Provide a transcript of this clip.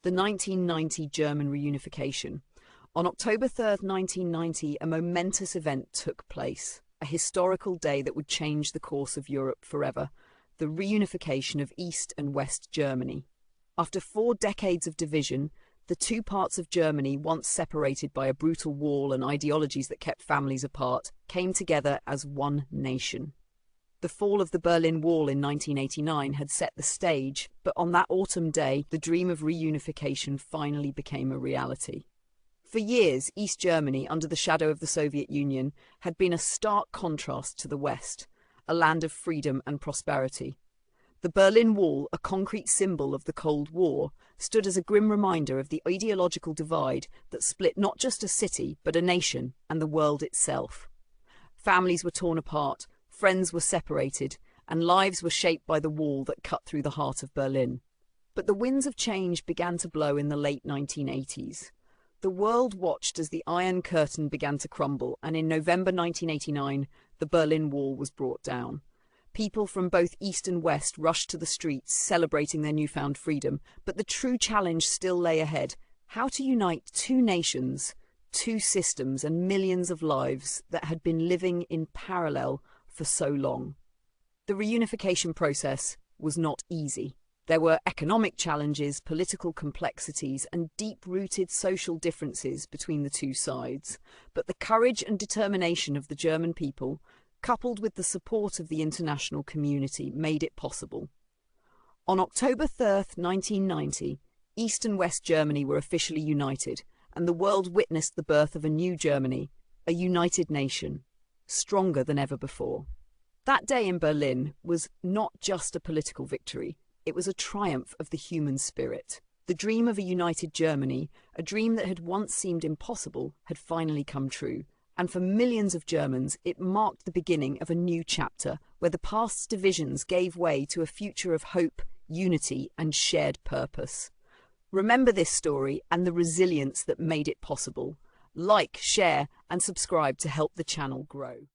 The 1990 German Reunification. On October 3rd, 1990, a momentous event took place, a historical day that would change the course of Europe forever, the reunification of East and West Germany. After 4 decades of division, the two parts of Germany, once separated by a brutal wall and ideologies that kept families apart, came together as one nation. The fall of the Berlin Wall in 1989 had set the stage, but on that autumn day, the dream of reunification finally became a reality. For years, East Germany, under the shadow of the Soviet Union, had been a stark contrast to the West, a land of freedom and prosperity. The Berlin Wall, a concrete symbol of the Cold War, stood as a grim reminder of the ideological divide that split not just a city, but a nation and the world itself. Families were torn apart, friends were separated, and lives were shaped by the wall that cut through the heart of Berlin. But the winds of change began to blow in the late 1980s. The world watched as the Iron Curtain began to crumble, and in November 1989, the Berlin Wall was brought down. People from both East and West rushed to the streets, celebrating their newfound freedom, but the true challenge still lay ahead: how to unite two nations, two systems, and millions of lives that had been living in parallel for so long. The reunification process was not easy. There were economic challenges, political complexities, and deep-rooted social differences between the two sides. But the courage and determination of the German people, coupled with the support of the international community, made it possible. On October 3rd, 1990, East and West Germany were officially united, and the world witnessed the birth of a new Germany, a united nation, stronger than ever before. That day in Berlin was not just a political victory, it was a triumph of the human spirit. The dream of a united Germany, a dream that had once seemed impossible, had finally come true. And for millions of Germans, it marked the beginning of a new chapter, where the past's divisions gave way to a future of hope, unity, and shared purpose. Remember this story and the resilience that made it possible. Like, share, and subscribe to help the channel grow.